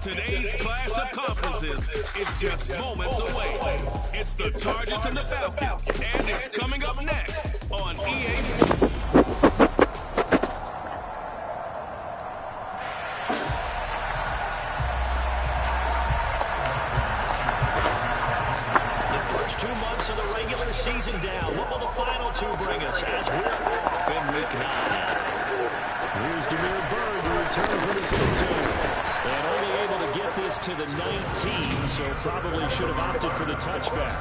today's clash of conferences is just moments away. It's the Chargers and the Falcons, and it's coming up next on EA Sports. Of the regular season down. What will the final two bring us as we're off in week 9? Here's Demir Bird to return from his end zone. And only able to get this to the 19, so probably should have opted for the touchback.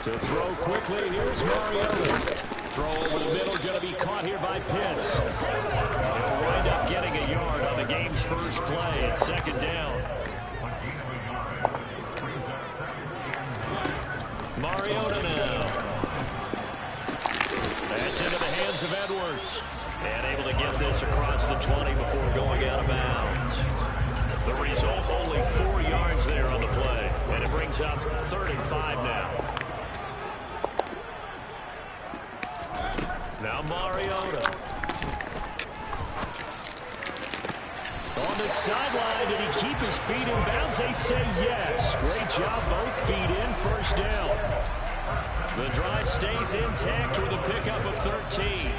To throw quickly, here's Mariota. Throw over the middle, going to be caught here by Pitts. He'll wind up getting a yard on the game's first play at second down. Mariota now. That's into the hands of Edwards. And able to get this across the 20 before going out of bounds. The result, only 4 yards there on the play. And it brings up 3rd and 5 now. Now Mariota. On the sideline, did he keep his feet in bounds? They say yes. Great job, both feet in, first down. The drive stays intact with a pickup of 13.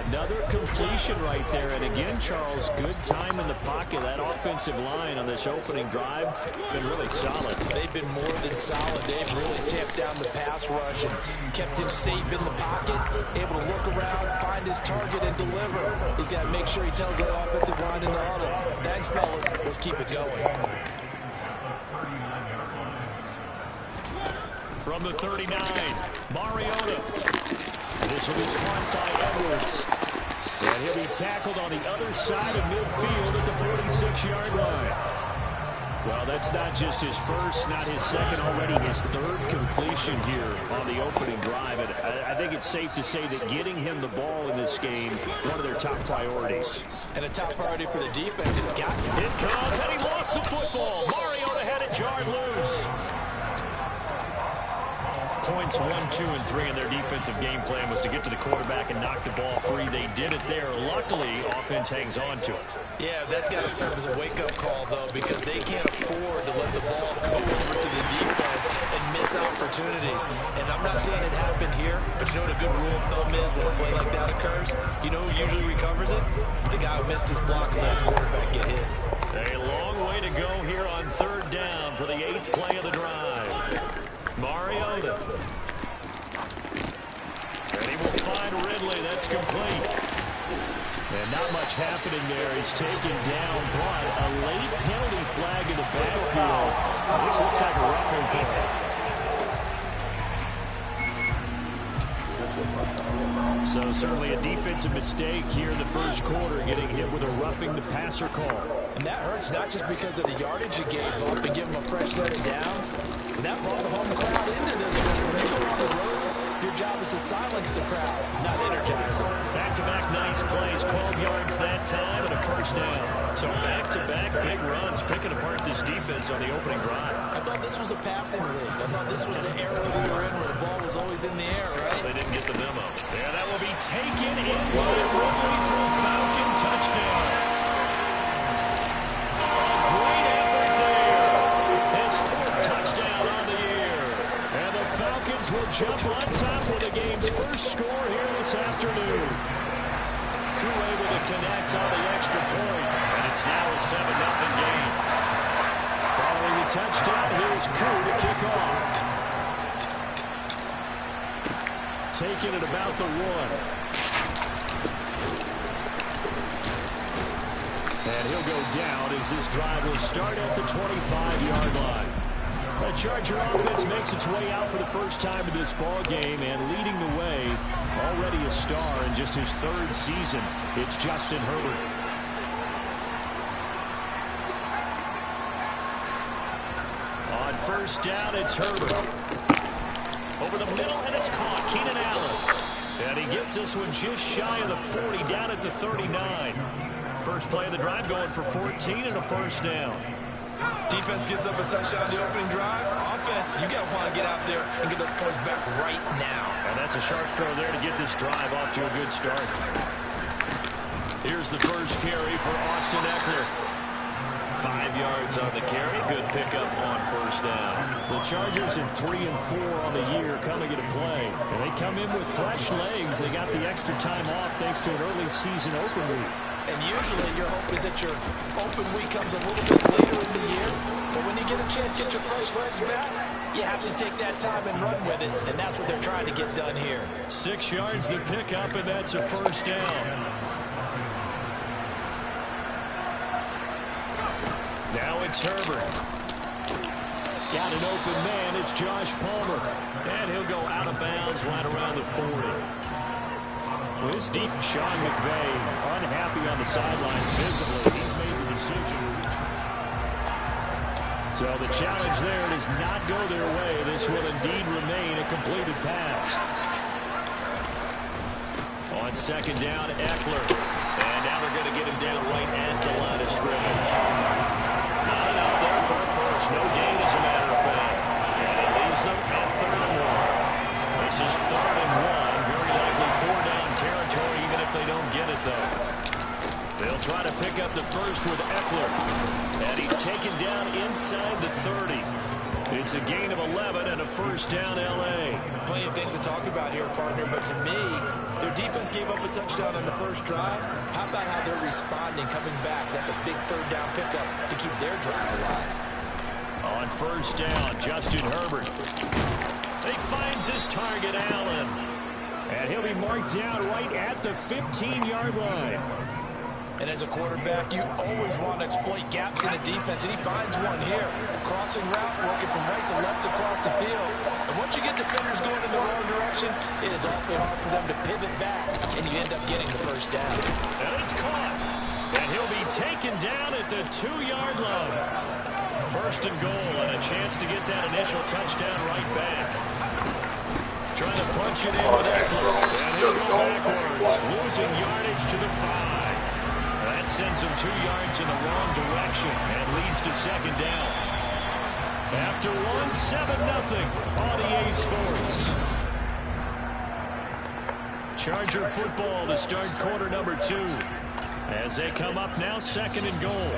Another completion right there. And again, Charles, good time in the pocket. That offensive line on this opening drive been really solid. They've been more than solid. They've really tamped down the pass rush and kept him safe in the pocket, able to look around, find his target, and deliver. He's got to make sure he tells that offensive line in the huddle, thanks, fellas. Let's keep it going. From the 39, Mariota. This will be caught by Edwards. And he'll be tackled on the other side of midfield at the 46-yard line. Well, that's not just his first, not his second, already his 3rd completion here on the opening drive. And I think it's safe to say that getting him the ball in this game, one of their top priorities. And a top priority for the defense is got him. It comes, and he lost the football. Mariota had it jarred loose. Points 1, 2, and 3 in their defensive game plan was to get to the quarterback and knock the ball free. They did it there. Luckily, offense hangs on to it. Yeah, that's got to serve as a wake-up call, though, because they can't afford to let the ball go over to the defense and miss opportunities. And I'm not saying it happened here, but you know what a good rule of thumb is when a play like that occurs? You know who usually recovers it? The guy who missed his block and let his quarterback get hit. A long way to go here on 3rd down for the 8th play of the drive. Mariota. And he will find Ridley. That's complete. And not much happening there. He's taken down, but a late penalty flag in the backfield. This looks like a roughing call. So certainly a defensive mistake here in the first quarter, getting hit with a roughing the passer call. And that hurts not just because of the yardage you gave up and give him a fresh set of downs, but that brought the home crowd into this one. When you go on the road, your job is to silence the crowd, not energize them. Back-to-back nice plays, 12 yards that time and a first down. So back-to-back big runs, picking apart this defense on the opening drive. I thought this was a passing league. I thought this was the era we were in where the ball was always in the air, right? They didn't get the memo. Yeah, that will be taken in by Ridley for a Falcon touchdown. Great effort there. His 4th touchdown on the year. And the Falcons will jump on top with the game's first score here this afternoon. Crew able to connect on the extra point, and it's now a 7-0 game. Following the touchdown, here's Crew to kick off. Taking it about the 1. And he'll go down as this drive will start at the 25-yard line. The Charger offense makes its way out for the first time in this ball game, and leading the way, already a star in just his 3rd season. It's Justin Herbert. On first down, it's Herbert. Over the middle, and it's caught. Keenan Allen. And he gets this one just shy of the 40, down at the 39. First play of the drive going for 14 and a first down. Defense gives up a touchdown on the opening drive. Offense, you got to want to get out there and get those points back right now. And that's a sharp throw there to get this drive off to a good start. Here's the first carry for Austin Eckler. 5 yards on the carry. Good pickup on first down. The Chargers in 3-4 on the year coming into play. And they come in with fresh legs. They got the extra time off thanks to an early season open week. And usually your hope is that your open week comes a little bit later in the year. But when you get a chance to get your fresh legs back, you have to take that time and run with it. And that's what they're trying to get done here. 6 yards the pickup, and that's a first down. Now it's Herbert. Got an open man. It's Josh Palmer. And he'll go out of bounds right around the 40. This deep Sean McVay unhappy on the sidelines visibly. He's made the decision. So the challenge there does not go their way. This will indeed remain a completed pass. On second down, Eckler. And now they're going to get him down right at the line of scrimmage. Not enough there for a first. No gain, as a matter of fact. And it leaves them at 3rd and 1. This is 3rd and 1. Very likely 4-down territory, even if they don't get it, though. They'll try to pick up the first with Eckler. And he's taken down inside the 30. It's a gain of 11 and a first down, L.A. Plenty of things to talk about here, partner, but to me, their defense gave up a touchdown on the first drive. How about how they're responding, coming back? That's a big 3rd down pickup to keep their drive alive. On first down, Justin Herbert. He finds his target, Allen. And he'll be marked down right at the 15-yard line. And as a quarterback, you always want to exploit gaps in the defense, and he finds one here. Crossing route, working from right to left across the field. And once you get defenders going in the wrong direction, it is awfully hard for them to pivot back, and you end up getting the first down. And it's caught. And he'll be taken down at the 2-yard line. First and goal, and a chance to get that initial touchdown right back. Trying to punch it in with Eckler. And he'll go backwards, losing yardage to the 5. That sends him 2 yards in the wrong direction and leads to second down. After one, 7-0 on EA Sports. Charger football to start quarter number 2. As they come up now, 2nd and goal.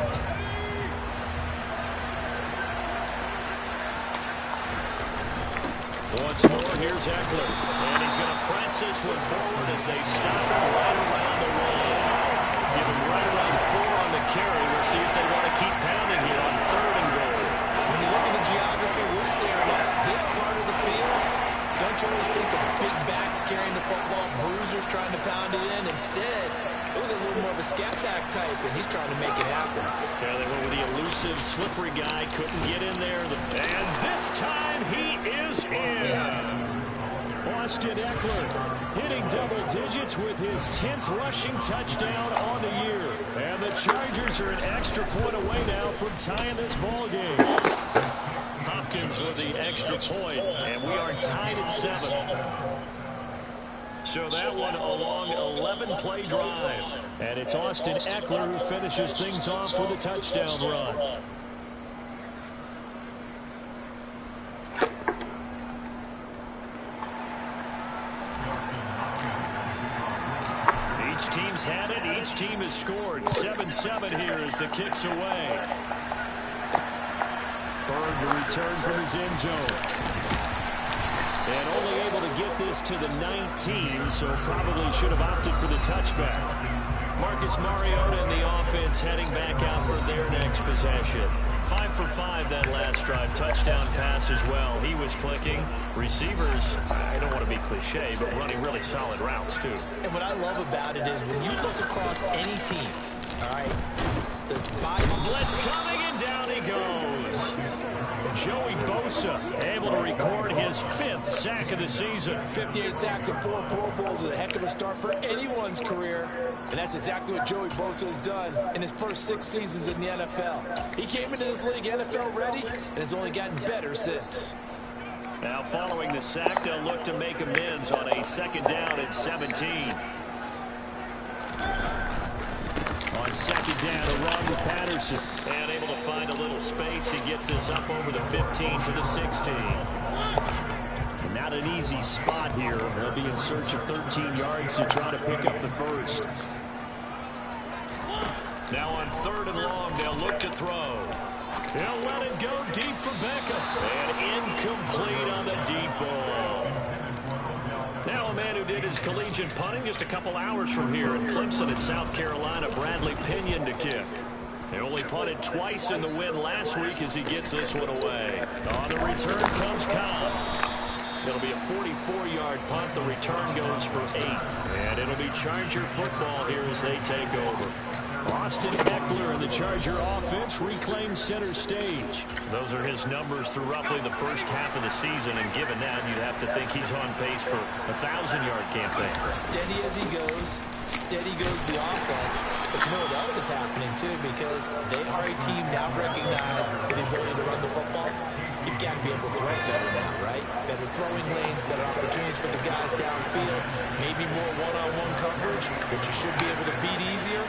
Once more, here's Eckler. And he's going to press this one forward as they stop right around the line. Give him right around 4 on the carry. We'll see if they want to keep pounding here on 3rd and goal. When you look at the geography, we're staring at this part of the field. Don't you always think of big backs carrying the football, bruisers trying to pound it in? Instead, look at a little more of a scat back type, and he's trying to make it happen. Yeah, they went with the elusive, slippery guy. Couldn't get in there. And this time he is in. Yes. Austin Eckler hitting double digits with his 10th rushing touchdown on the year. And the Chargers are an extra point away now from tying this ball game. Hopkins with the extra point, and we are tied at 7. So that one a long 11-play drive. And it's Austin Eckler who finishes things off with a touchdown run. Each team's had it. Each team has scored. 7-7 here as the kick's away. Bird to return from his end zone. And only able to get this to the 19, so probably should have opted for the touchback. Marcus Mariota and the offense heading back out for their next possession. 5 for 5 that last drive. Touchdown pass as well. He was clicking. Receivers, I don't want to be cliche, but running really solid routes, too. And what I love about it is when you look across any team, all right, this blitz coming, and down he goes. Joey Bosa able to record his 5th sack of the season. 58 sacks and 4 Pro Bowls is a heck of a start for anyone's career. And that's exactly what Joey Bosa has done in his first 6 seasons in the NFL. He came into this league NFL ready and has only gotten better since. Now following the sack, they'll look to make amends on a 2nd down and 17. On second down to run with Patterson. And able to find a little space. He gets us up over the 15 to the 16. Not an easy spot here. They'll be in search of 13 yards to try to pick up the first. Now on 3rd and long, they'll look to throw. He'll let it go deep for Beckham. And incomplete on the deep ball. Now a man who did his collegiate punting just a couple hours from here in Clemson at South Carolina, Bradley Pinion to kick. They only punted twice in the win last week as he gets this one away. On the return comes Cobb. It'll be a 44-yard punt. The return goes for 8. And it'll be Charger football here as they take over. Austin Eckler and the Charger offense reclaim center stage. Those are his numbers through roughly the first half of the season, and given that, you'd have to think he's on pace for a 1,000-yard campaign. Steady as he goes, steady goes the offense. But you know what else is happening, too, because they are a team now recognized with the ability to run the football. You've got to be able to throw better now, right? Better throwing lanes, better opportunities for the guys downfield, maybe more one-on-one coverage, which you should be able to beat easier.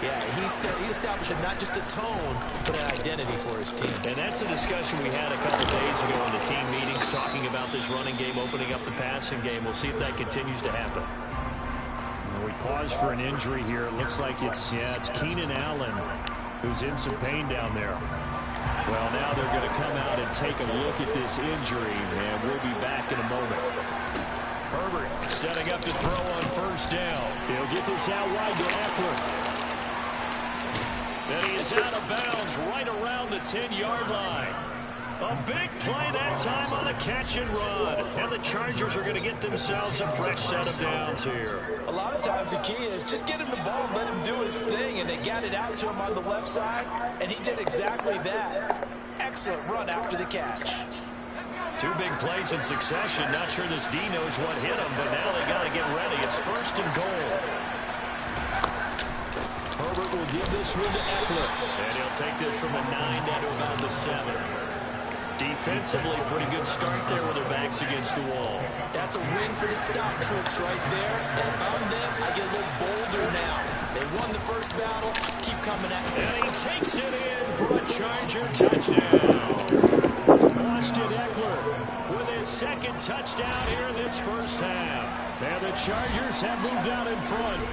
Yeah, he's establishing not just a tone, but an identity for his team. And that's a discussion we had a couple days ago in the team meetings, talking about this running game, opening up the passing game. We'll see if that continues to happen. We pause for an injury here. It looks like it's Keenan Allen who's in some pain down there. Well, now they're going to come out and take a look at this injury, and we'll be back in a moment. Herbert setting up to throw on 1st down. He'll get this out wide to Eckler. And he is out of bounds right around the 10-yard line. A big play that time on the catch and run. And the Chargers are going to get themselves a fresh set of downs here. A lot of times the key is just get him the ball and let him do his thing. And they got it out to him on the left side, and he did exactly that. Excellent run after the catch. 2 big plays in succession. Not sure this D knows what hit him, but now they got to get ready. It's 1st and goal. Herbert will give this one to Eckler. And he'll take this from the 9 down to about the 7. Defensively, pretty good start there with their backs against the wall. That's a win for the stop troops right there. And if I'm them, I get a little bolder now. They won the first battle. Keep coming at me. And he takes it in for a Charger touchdown. Austin Eckler with his 2nd touchdown here in this first half. And the Chargers have moved out in front.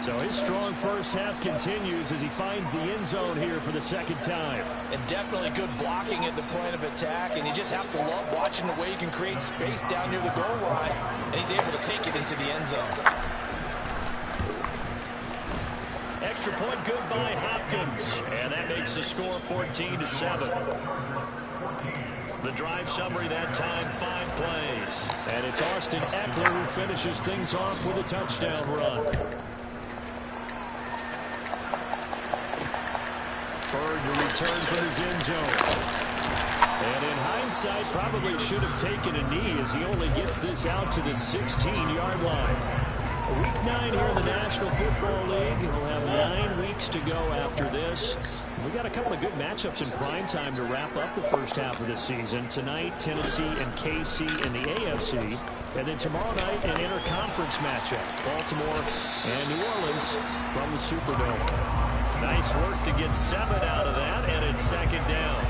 So his strong first half continues as he finds the end zone here for the 2nd time. And definitely good blocking at the point of attack. And you just have to love watching the way you can create space down near the goal line. And he's able to take it into the end zone. Extra point good by Hopkins. And that makes the score 14-7. The drive summary that time, 5 plays. And it's Austin Eckler who finishes things off with a touchdown run. Bird to return from his end zone. And in hindsight, probably should have taken a knee as he only gets this out to the 16-yard line. Week 9 here in the National Football League. We'll have 9 weeks to go after this. We got a couple of good matchups in prime time to wrap up the first half of the season. Tonight, Tennessee and KC in the AFC. And then tomorrow night, an interconference matchup. Baltimore and New Orleans from the Superdome. Nice work to get 7 out of that, and it's 2nd down.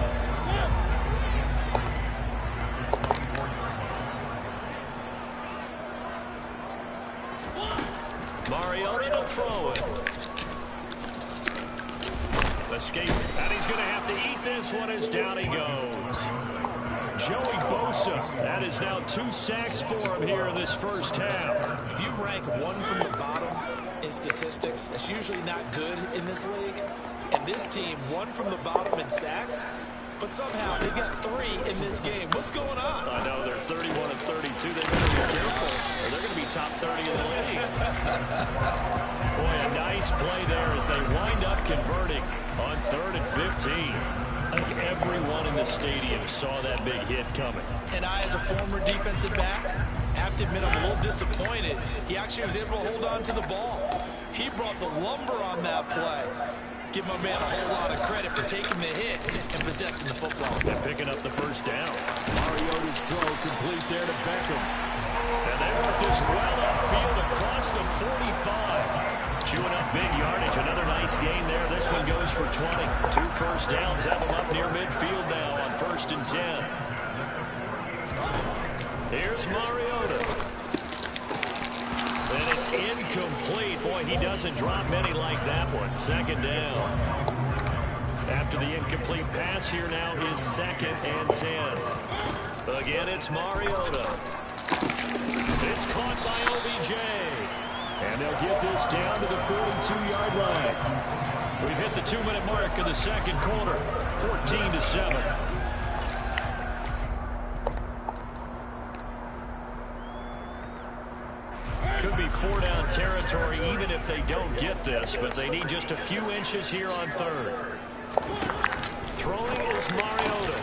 Mariota to throw it. Escape, and he's going to have to eat this one as down he goes. Joey Bosa, that is now 2 sacks for him here in this first half. If you rank 1 from the bottom in statistics, that's usually not good in this league. And this team, 1 from the bottom in sacks, but somehow they got 3 in this game. What's going on? I know, they're 31 and 32. They better be careful, or they're going to be top 30 in the league. Boy, a nice play there as they wind up converting on 3rd and 15. I think everyone in the stadium saw that big hit coming. And I, as a former defensive back, have to admit I'm a little disappointed. He actually was able to hold on to the ball. He brought the lumber on that play. Give my man a whole lot of credit for taking the hit and possessing the football. And picking up the first down. Mariota's throw complete there to Beckham. And they work this well upfield across the 45. Chewing up big yardage. Another nice gain there. This one goes for 20. 2 first downs have them up near midfield now on 1st and 10. Here's Mariota. And it's incomplete. Boy, he doesn't drop many like that one. 2nd down. After the incomplete pass, here now is 2nd and 10. Again, it's Mariota. It's caught by OBJ. And they'll get this down to the 42-yard line. We've hit the 2-minute mark of the 2nd quarter. 14-7. Could be 4-down territory even if they don't get this, but they need just a few inches here on 3rd. Throwing is Mariota.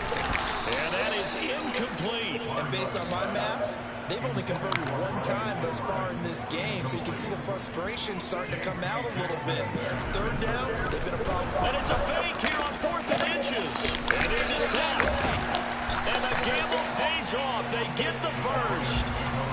And that is incomplete. And based on my math, they've only converted 1 time thus far in this game, so you can see the frustration starting to come out a little bit. 3rd downs, they've been a problem. And it's a fake here on 4th and inches. And this is caught. And the gamble pays off. They get the first.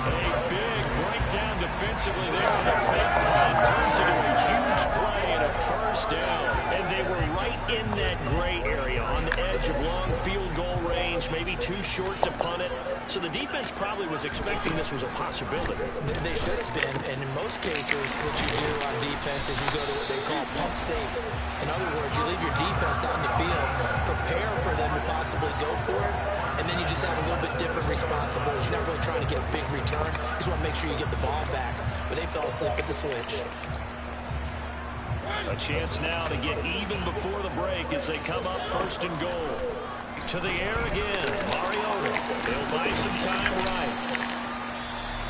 A big breakdown defensively there on the fake punt. Turns into a huge play and a 1st down. And they were right in that gray area on the edge of long field goal range, maybe too short to punt it. So the defense probably was expecting this was a possibility. They should have been, and in most cases, what you do on defense is you go to what they call punt safe. In other words, you leave your defense on the field, prepare for them to possibly go for it, and then you just have a little bit different responsibilities. You're not really trying to get a big return. You just want to make sure you get the ball back. But they fell asleep at the switch. A chance now to get even before the break as they come up 1st and goal. To the air again. Mariota. They'll buy some time right.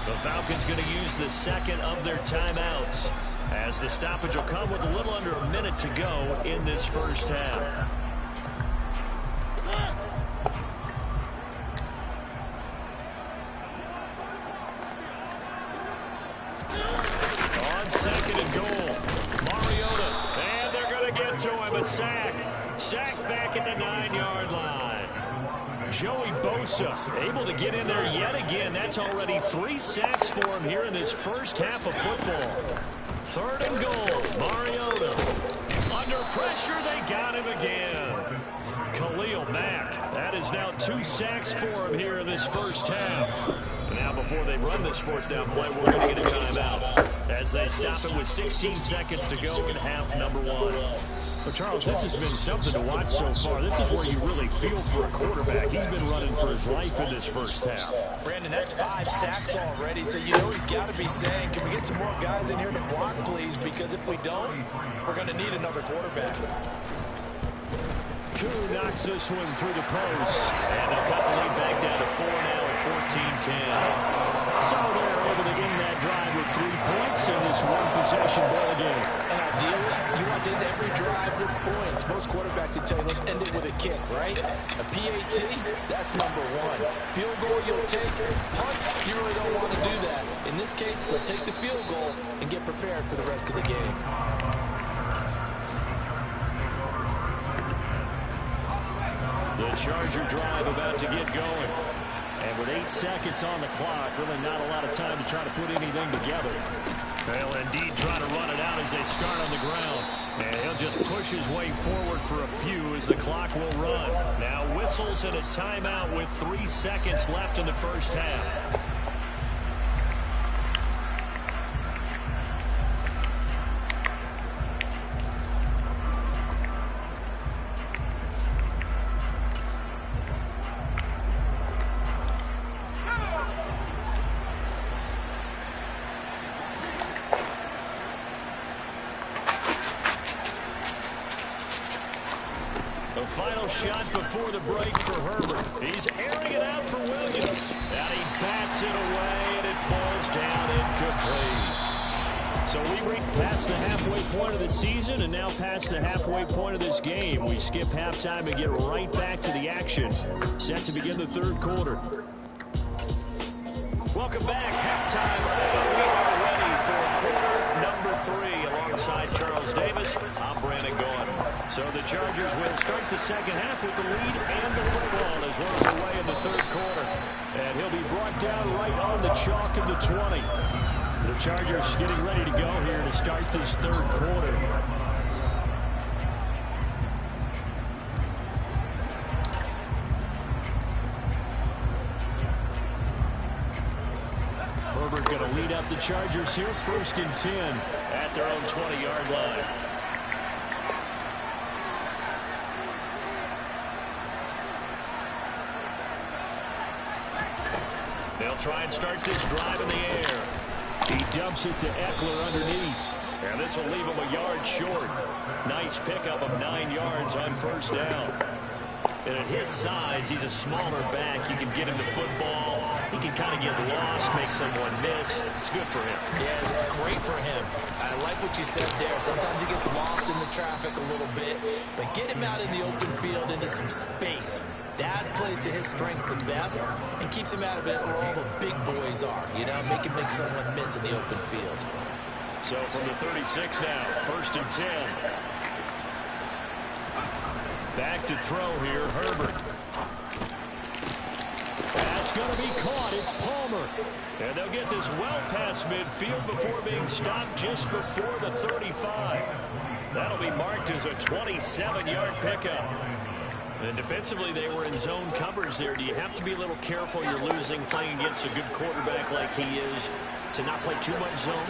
The Falcons going to use the 2nd of their timeouts as the stoppage will come with a little under a minute to go in this 1st half. On 2nd and goal. Mariota. And they're going to get to him. A sack. Sack back at the 9-yard line. Joey Bosa able to get in there yet again. That's already 3 sacks for him here in this 1st half of football. 3rd and goal. Mariota. Under pressure, they got him again. Khalil Mack. That is now 2 sacks for him here in this 1st half. Now before they run this 4th down play, we're going to get a timeout as they stop it with 16 seconds to go in half number 1. But, Charles, this has been something to watch so far. This is where you really feel for a quarterback. He's been running for his life in this 1st half. Brandon, that's 5 sacks already, so you know he's got to be saying, can we get some more guys in here to block, please? Because if we don't, we're going to need another quarterback. Koo knocks this one through the post. And they'll cut the lead back down to 4 now at 14-10. So they're able to end that drive with 3 points in this 1-possession ball game. And ideally, you want to end every drive with points. Most quarterbacks would tell you, let's end it with a kick, right? A PAT, that's number 1. Field goal you'll take. Punts, you really don't want to do that. In this case, they'll take the field goal and get prepared for the rest of the game. The Charger drive about to get going. And with 8 seconds on the clock, really not a lot of time to try to put anything together. They'll indeed try to run it out as they start on the ground. And he'll just push his way forward for a few as the clock will run. Now whistles and a timeout with 3 seconds left in the 1st half. The final shot before the break for Herbert. He's airing it out for Williams. And he bats it away, and it falls down incomplete. So we reach past the halfway point of the season and now past the halfway point of this game. We skip halftime and get right back to the action. Set to begin the 3rd quarter. Welcome back. Halftime. We are ready for quarter number 3 alongside Charles Davis. I'm Brandon Gordon. So the Chargers will start the 2nd half with the lead and the football as well away in the 3rd quarter. And he'll be brought down right on the chalk of the 20. The Chargers getting ready to go here to start this third quarter. Herbert going to lead up the Chargers here, 1st and 10 at their own 20-yard line. They'll try and start this drive in the air. He dumps it to Eckler underneath. And this will leave him a yard short. Nice pickup of 9 yards on 1st down. And at his size, he's a smaller back. You can get him the football. He can kind of get lost, make someone miss. It's good for him. Yeah, it's great for him. I like what you said there. Sometimes he gets lost in the traffic a little bit, but get him out in the open field into some space. That plays to his strengths the best and keeps him out of it where all the big boys are. You know, make him make someone miss in the open field. So from the 36 now, 1st and 10. Back to throw here, Herbert. That's going to be caught. It's Palmer. And they'll get this well past midfield before being stopped just before the 35. That'll be marked as a 27-yard pickup. And defensively, they were in zone coverage there. Do you have to be a little careful? You're losing playing against a good quarterback like he is to not play too much zone?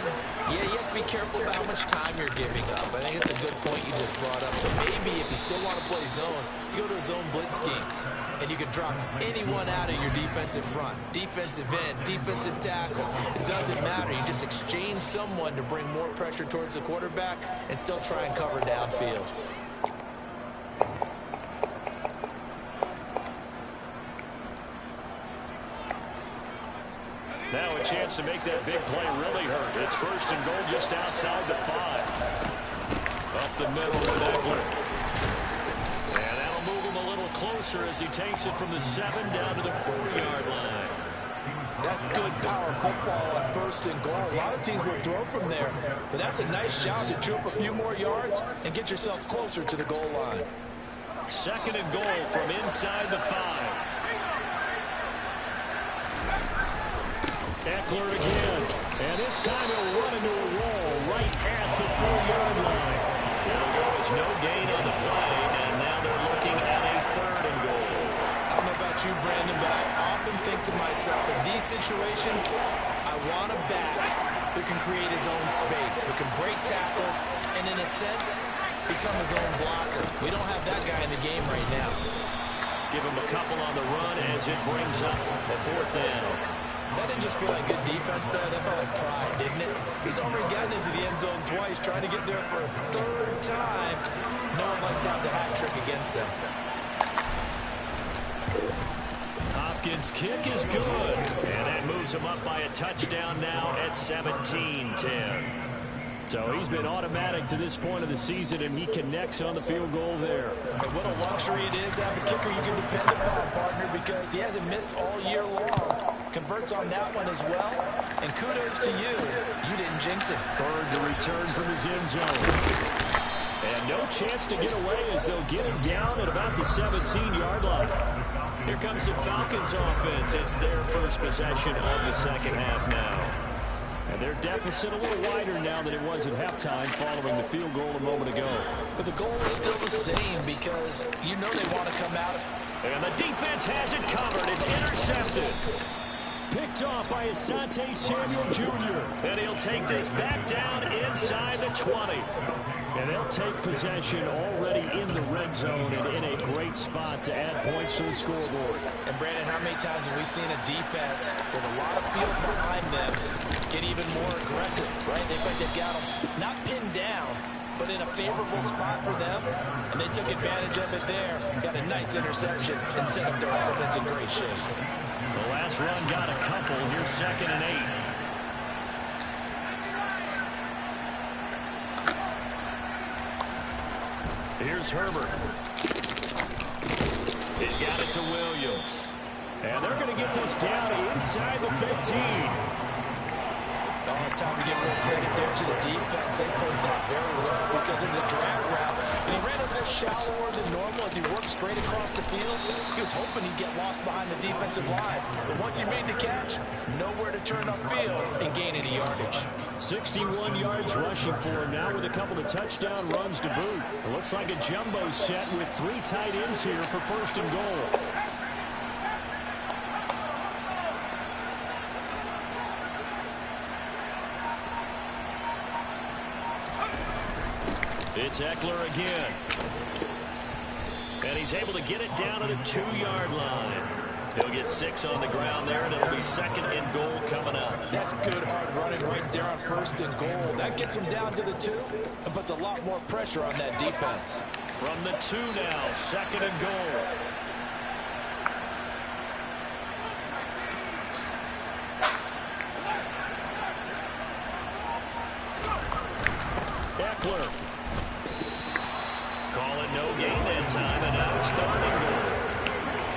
Yeah, you have to be careful about how much time you're giving up. I think it's a good point you just brought up. So maybe if you still want to play zone, you go to a zone blitz scheme. And you can drop anyone out of your defensive front. Defensive end, defensive tackle. It doesn't matter. You just exchange someone to bring more pressure towards the quarterback and still try and cover downfield. Now a chance to make that big play really hurt. It's 1st and goal just outside the 5. Up the middle with Eckler. And that'll move him a little closer as he takes it from the 7 down to the 4-yard line. That's good power football on 1st and goal. A lot of teams will throw from there, but that's a nice job to chew up a few more yards and get yourself closer to the goal line. 2nd and goal from inside the 5. Eckler again, and this time he'll run into a wall right at the 4-yard line. There was no gain on the play, and now they're looking at a 3rd and goal. I don't know about you, Brandon, but I often think to myself, in these situations, I want a back who can create his own space, who can break tackles, and in a sense, become his own blocker. We don't have that guy in the game right now. Give him a couple on the run as it brings up a 4th down. That didn't just feel like good defense there. That felt like pride, didn't it? He's already gotten into the end zone twice, trying to get there for a 3rd time. No one likes to have the hat trick against them. Hopkins' kick is good. And that moves him up by a touchdown now at 17-10. So he's been automatic to this point of the season, and he connects on the field goal there. And what a luxury it is to have a kicker you can depend upon, partner, because he hasn't missed all year long. Converts on that one as well. And kudos to you. You didn't jinx it. Bird to return from his end zone. And no chance to get away as they'll get him down at about the 17-yard line. Here comes the Falcons offense. It's their first possession of the second half now. And their deficit a little wider now than it was at halftime following the field goal a moment ago. But the goal is still the same because you know they want to come out. And the defense has it covered. It's intercepted. Picked off by Asante Samuel Jr. And he'll take this back down inside the 20. And they'll take possession already in the red zone and in a great spot to add points to the scoreboard. And Brandon, how many times have we seen a defense with a lot of field behind them get even more aggressive, right? In fact, they've got them not pinned down, but in a favorable spot for them, and they took advantage of it there. Got a nice interception and set up their offense in great shape. The last run got a couple. Here's 2nd and 8. Here's Herbert. He's got it to Williams. And they're going to get this down inside the 15. Oh, it's time to give more credit there to the defense. They played that very well because it was a drag route. And he ran a bit shallower than normal as he worked straight across the field. He was hoping he'd get lost behind the defensive line. But once he made the catch, nowhere to turn upfield and gain any yardage. 61 yards rushing for him now with a couple of touchdown runs to boot. It looks like a jumbo set with 3 tight ends here for first and goal. It's Eckler again. And he's able to get it down to the 2-yard line. He'll get 6 on the ground there, and it'll be second and goal coming up. That's good hard running right there on first and goal. That gets him down to the 2 and puts a lot more pressure on that defense. From the 2 now, second and goal. Eckler. Call it no gain that time, and now it's third and goal.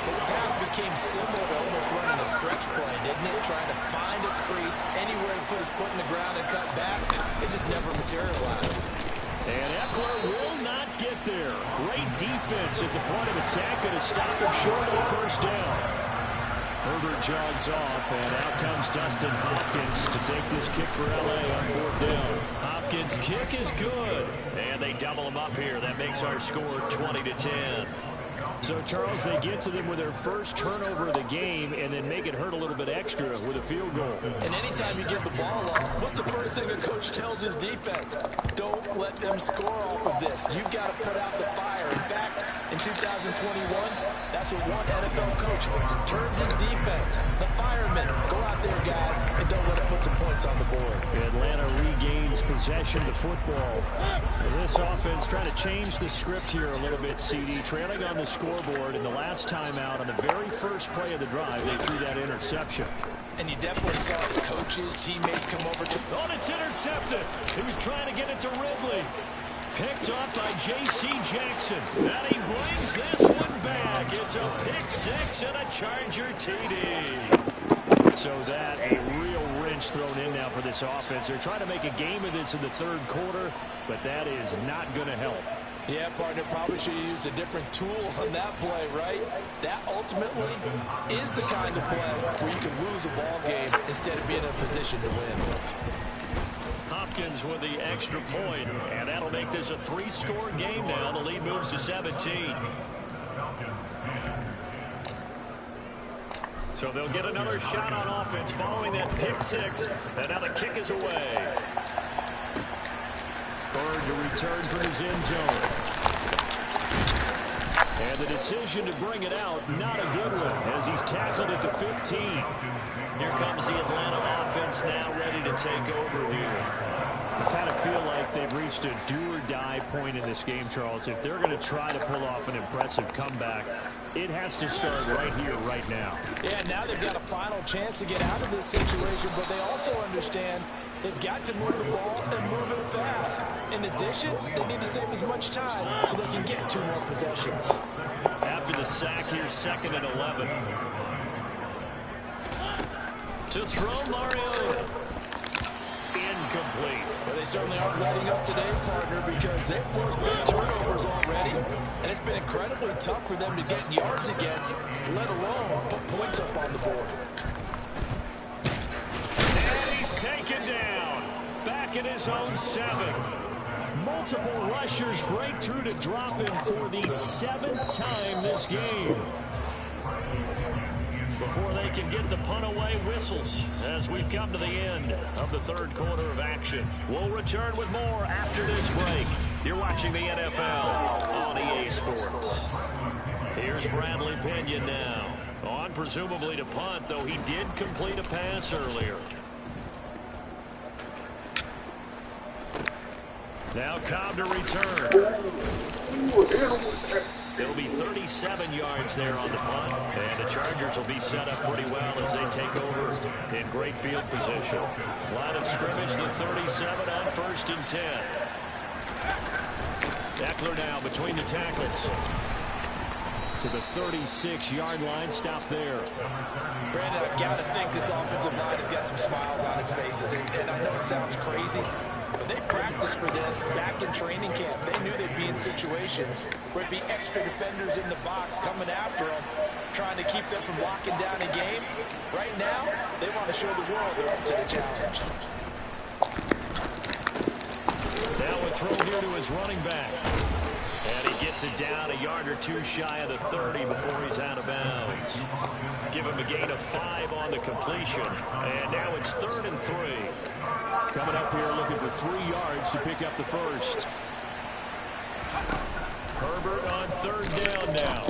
His pass became similar to almost running a stretch play, didn't it? Trying to find a crease anywhere to put his foot in the ground and cut back. It just never materialized. And Eckler will not get there. Great defense at the point of attack, and a stop him short of the first down. Herbert jogs off, and out comes Dustin Hopkins to take this kick for L.A. on 4th down. Hopkins' kick is good, and they double him up here. That makes our score 20-10. So, Charles, they get to them with their first turnover of the game and then make it hurt a little bit extra with a field goal. And anytime you give the ball up, what's the first thing a coach tells his defense? Don't let them score off of this. You've got to put out the fire. In fact, in 2021, that's what one NFL coach turned his defense. The firemen, go out there, guys, and don't let it put some points on the board. Atlanta regains possession to football. And this offense trying to change the script here a little bit, CD. Trailing on the scoreboard, and the last time out on the very first play of the drive, they threw that interception. And you definitely saw his coaches, teammates come over to... Oh, it's intercepted. He was trying to get it to Ridley. Picked off by J.C. Jackson. And he brings this one back. It's a pick 6 and a Charger TD. So that a real wrench thrown in now for this offense. They're trying to make a game of this in the third quarter, but that is not going to help. Yeah, partner, probably should have used a different tool on that play, right? That ultimately is the kind of play where you can lose a ball game instead of being in a position to win. Hopkins with the extra point, and that'll make this a 3-score game now. The lead moves to 17. So they'll get another shot on offense following that pick 6, and now the kick is away. Bird to return from his end zone. And the decision to bring it out, not a good one, as he's tackled at the 15. Here comes the Atlanta offense now ready to take over here. I kind of feel like they've reached a do-or-die point in this game, Charles. If they're going to try to pull off an impressive comeback, it has to start right here, right now. Yeah, now they've got a final chance to get out of this situation, but they also understand they've got to move the ball and move it fast. In addition, they need to save as much time so they can get 2 more possessions. After the sack here, 2nd and 11. To throw Mario. Incomplete. Well, they certainly aren't letting up today, partner, because they've forced big turnovers already, and it's been incredibly tough for them to get yards against, let alone put points up on the board. And he's taken down. Back at his own 7. Multiple rushers break through to drop him for the 7th time this game. Before they can get the punt away, whistles as we've come to the end of the third quarter of action. We'll return with more after this break. You're watching the NFL on EA Sports. Here's Bradley Pinion now. On presumably to punt, though he did complete a pass earlier. Now Cobb to return. It'll be 37 yards there on the punt, and the Chargers will be set up pretty well as they take over in great field position. Line of scrimmage, the 37 on 1st and 10. Eckler now between the tackles. to the 36-yard line. Stop there. Brandon, I've got to think this offensive line has got some smiles on its faces. And I know it sounds crazy, but they practiced for this back in training camp. They knew they'd be in situations where it'd be extra defenders in the box coming after them, trying to keep them from locking down a game. Right now, they want to show the world they're up to the challenge. Now a throw here to his running back. And he gets it down a yard or two shy of the 30 before he's out of bounds. Give him a gain of 5 on the completion. And now it's 3rd and 3. Coming up here looking for 3 yards to pick up the first. Herbert on 3rd down now.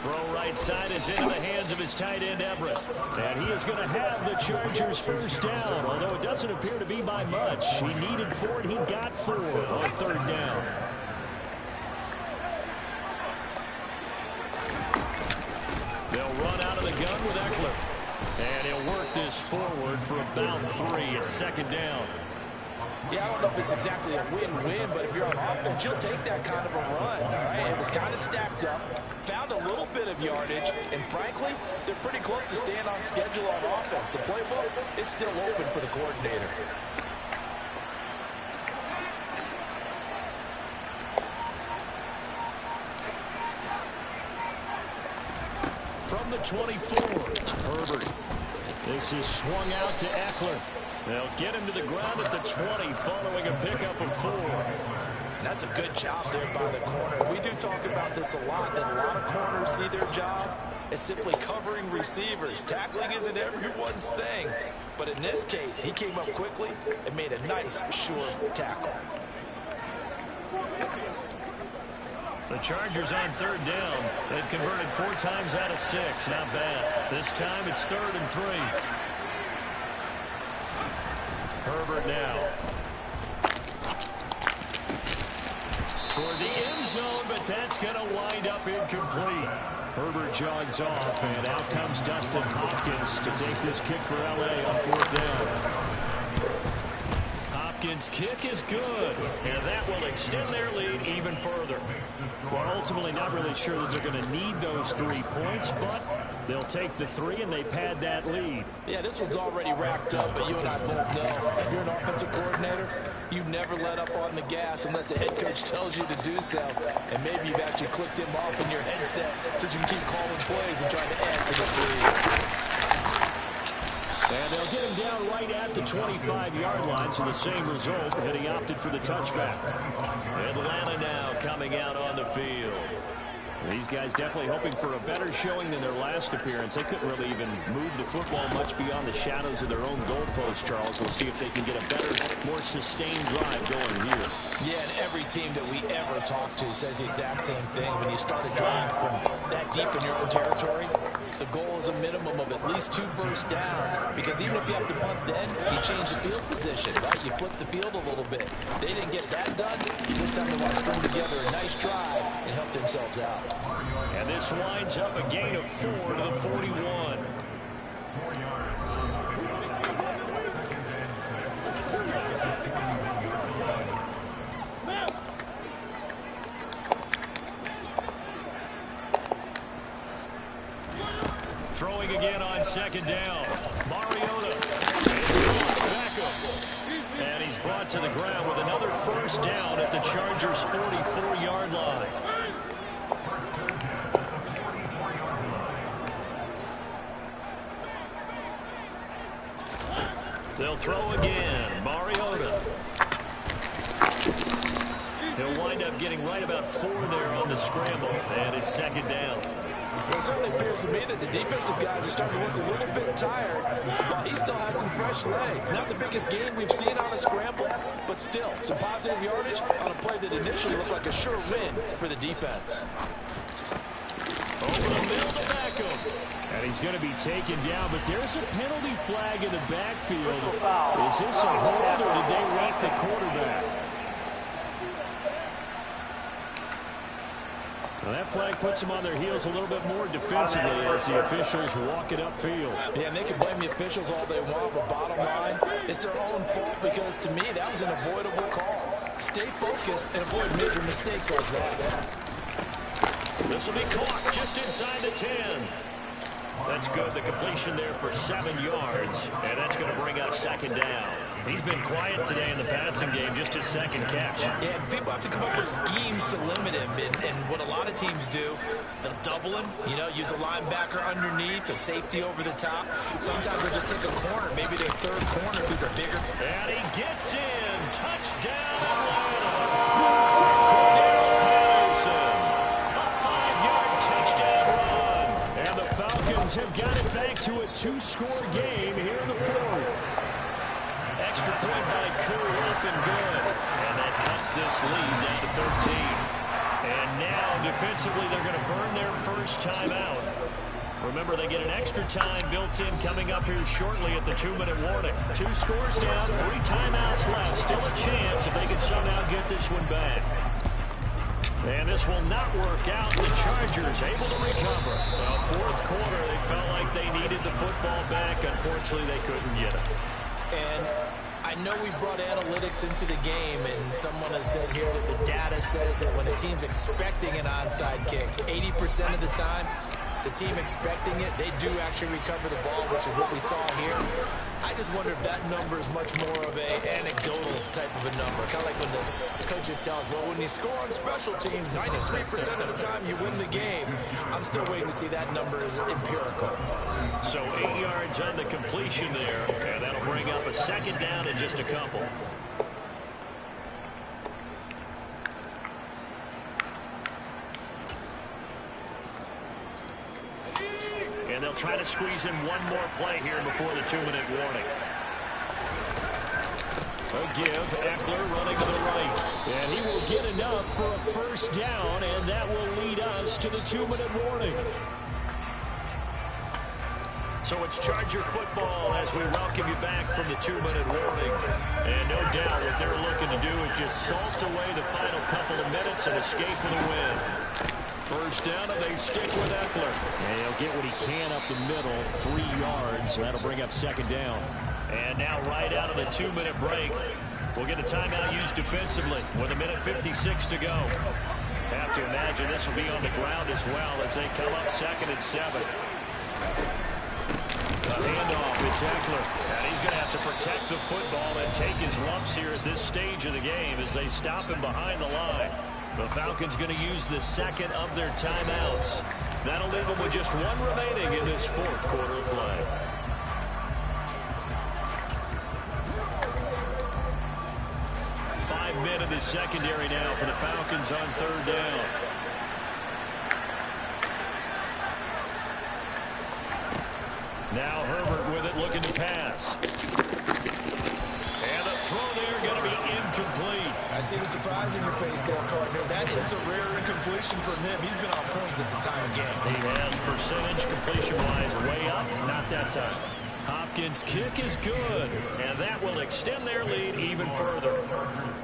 Throw right side is into the hands of his tight end, Everett. And he is going to have the Chargers first down, although it doesn't appear to be by much. He needed 4, and he got 4 on 3rd down. They'll run out of the gun with Eckler. And he'll work this forward for about 3 at 2nd down. Yeah, I don't know if it's exactly a win-win, but if you're on offense, you'll take that kind of a run, all right? It was kind of stacked up, found a little bit of yardage, and frankly, they're pretty close to staying on schedule on offense. The playbook is still open for the coordinator. From the 24, Herbert. This is swung out to Eckler. They'll get him to the ground at the 20 following a pickup of 4. That's a good job there by the corner. We do talk about this a lot, that a lot of corners see their job as simply covering receivers. Tackling isn't everyone's thing. But in this case, he came up quickly and made a nice, sure tackle. The Chargers on 3rd down. They've converted 4 times out of 6. Not bad. This time it's 3rd and 3. Herbert now. Toward the end zone, but that's going to wind up incomplete. Herbert jogs off, and out comes Dustin Hopkins to take this kick for L.A. on 4th down. Hopkins' kick is good, and that will extend their lead even further. Well, ultimately not really sure that they're going to need those 3 points, but they'll take the 3 and they pad that lead. Yeah, this one's already racked up, but you and I both know if you're an offensive coordinator, you never let up on the gas unless the head coach tells you to do so. And maybe you've actually clicked him off in your headset so you can keep calling plays and trying to add to this lead. And they'll get him down right at the 25-yard line, so the same result, and he opted for the touchback. Atlanta now coming out on the field. These guys definitely hoping for a better showing than their last appearance. They couldn't really even move the football much beyond the shadows of their own goalpost, Charles. We'll see if they can get a better, more sustained drive going here. Yeah, and every team that we ever talk to says the exact same thing. When you start a drive from that deep in your own territory, the goal is a minimum of at least 2 first downs, because even if you have to punt then, you change the field position, right? You flip the field a little bit. They didn't get that done. This time they want to string together a nice drive and help themselves out. And this winds up a gain of 4 to the 41. Throwing again on 2nd down. Mariota. And he's brought to the ground with another first down at the Chargers' 44-yard line. They'll throw again. Mariota. He'll wind up getting right about 4 there on the scramble, and it's 2nd down. Well, it certainly appears to me that the defensive guys are starting to look a little bit tired, while he still has some fresh legs. Not the biggest game we've seen on a scramble, but still, some positive yardage on a play that initially looked like a sure win for the defense. Over the middle to Beckham. And he's going to be taken down, but there's a penalty flag in the backfield. Is this a hold, or did they rate the quarterback? Well, that flag puts them on their heels a little bit more defensively as the officials walk it upfield. Yeah, and they can blame the officials all they want, but bottom line, it's their own fault, because to me, that was an avoidable call. Stay focused and avoid major mistakes like that. This will be caught just inside the 10. That's good. The completion there for 7 yards. And that's going to bring up second down. He's been quiet today in the passing game, just his second catch. Yeah, and people have to come up with schemes to limit him. And what a lot of teams do, they'll double him, use a linebacker underneath, a safety over the top. Sometimes they'll just take a corner, maybe their third corner who's a bigger. And he gets in. Touchdown, have got it back to a 2-score game here in the 4th. Extra point by Koo up and good. And that cuts this lead down to 13. And now, defensively, they're going to burn their first timeout. Remember, they get an extra time built in coming up here shortly at the 2-minute warning. 2 scores down, 3 timeouts left. Still a chance if they can somehow get this one back. And this will not work out. The Chargers able to recover. Fourth quarter, they felt like they needed the football back. Unfortunately, they couldn't get it. And I know we brought analytics into the game, and someone has said here that the data says that when a team's expecting an onside kick, 80% of the time, the team expecting it, they do actually recover the ball, which is what we saw here. I just wonder if that number is much more of an anecdotal type of a number. Kind of like when the coaches tell us, well, when you score on special teams, 93% of the time you win the game. I'm still waiting to see that number is empirical. So 8 yards on the completion there, and that'll bring up a second down in just a couple. And they'll try to squeeze in one more play here before the 2-minute warning. A give, Eckler running to the right. And he will get enough for a first down, and that will lead us to the 2-minute warning. So it's Charger football as we welcome you back from the 2-minute warning. And no doubt what they're looking to do is just salt away the final couple of minutes and escape to the win. First down, and they stick with Eckler. And he'll get what he can up the middle, 3 yards. So that'll bring up second down. And now right out of the 2-minute break, we'll get a timeout used defensively with 1:56 to go. Have to imagine this will be on the ground as well as they come up 2nd and 7. A handoff, it's Eckler. And he's going to have to protect the football and take his lumps here at this stage of the game as they stop him behind the line. The Falcons going to use the second of their timeouts. That'll leave them with just 1 remaining in this 4th quarter of play. Five men in the secondary now for the Falcons on 3rd down. Now Herbert with it, looking to pass. And the throw there going to be incomplete. I see the surprise in your face there, partner. That is a rare incompletion from him. He's been on point this entire game. He has percentage completion-wise way up. Not that time. Hopkins' kick is good, and that will extend their lead even further.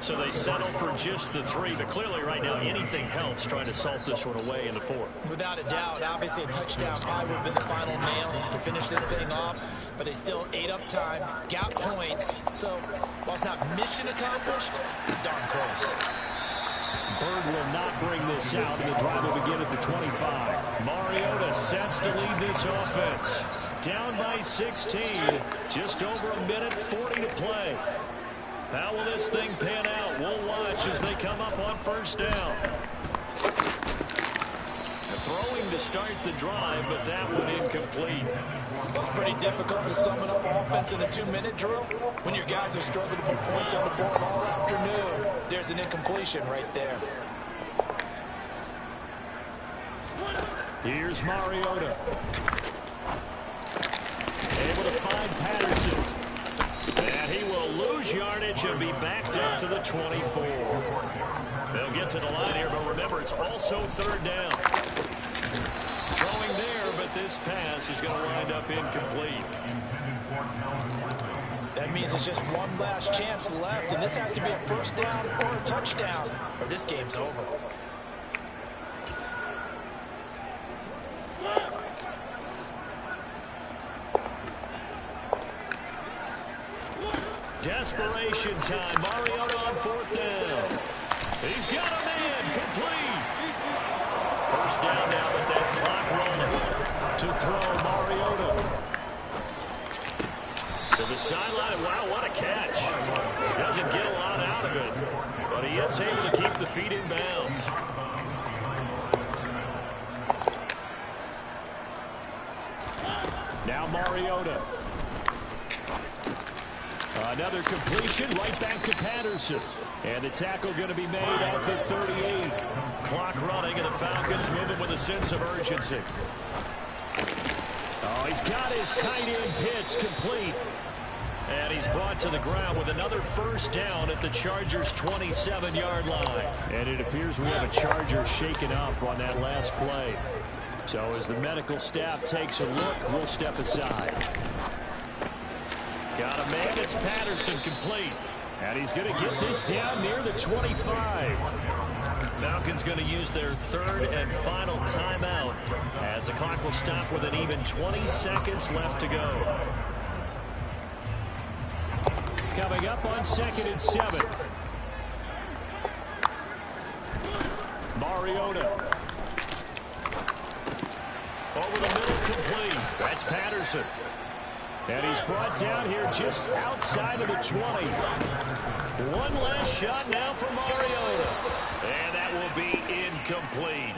So they settle for just the 3, but clearly right now anything helps trying to salt this one away in the 4th. Without a doubt, obviously a touchdown probably would have been the final nail to finish this thing off, but they still ate up time, got points, so while it's not mission accomplished, it's darn close. Bird will not bring this out, and the drive will begin at the 25. Mariota sets to lead this offense. Down by 16, just over 1:40 to play. How will this thing pan out? We'll watch as they come up on 1st down. Throwing to start the drive, but that one incomplete. It's pretty difficult to sum it up offense in a 2-minute drill when your guys are struggling to put points on the board all afternoon. There's an incompletion right there. Here's Mariota. Able to find Patterson. And he will lose yardage and be backed up to the 24. They'll get to the line here, but remember, it's also 3rd down. Throwing there, but this pass is going to wind up incomplete. That means it's just one last chance left, and this has to be a 1st down or a touchdown, or this game's over. Desperation time. Mariota on 4th down. He's got a man. Complete. First first down now with that clock rolling. To throw, Mariota. To the sideline. Wow, what a catch. He doesn't get a lot out of it, but he is able to keep the feet in bounds. Now Mariota. Another completion right back to Patterson. And the tackle going to be made at the 38. Clock running, and the Falcons moving with a sense of urgency. Oh, he's got his tight end pitch complete. And he's brought to the ground with another first down at the Chargers' 27-yard line. And it appears we have a Charger shaken up on that last play. So as the medical staff takes a look, we'll step aside. Got a man, it's Patterson, complete. And he's going to get this down near the 25. Falcons going to use their third and final timeout as the clock will stop with an even 20 seconds left to go. Coming up on 2nd and 7. Mariota. Over the middle, complete. That's Patterson. And he's brought down here just outside of the 20. One last shot now for Mariota. And that will be incomplete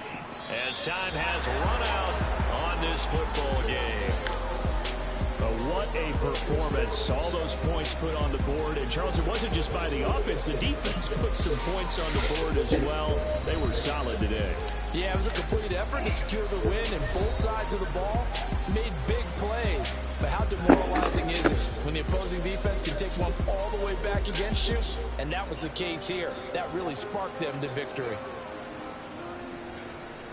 as time has run out on this football game. What a performance. All those points put on the board. And, Charles, it wasn't just by the offense. The defense put some points on the board as well. They were solid today. Yeah, it was a complete effort to secure the win, and both sides of the ball made big plays. But how demoralizing is it when the opposing defense can take one all the way back against you? And that was the case here. That really sparked them to victory.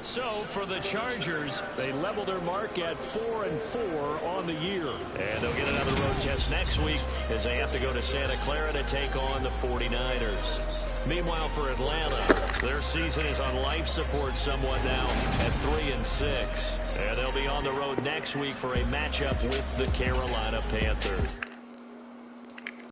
So for the Chargers, they level their mark at 4-4 on the year. And they'll get another road test next week as they have to go to Santa Clara to take on the 49ers. Meanwhile, for Atlanta, their season is on life support somewhat now at 3-6. And they'll be on the road next week for a matchup with the Carolina Panthers.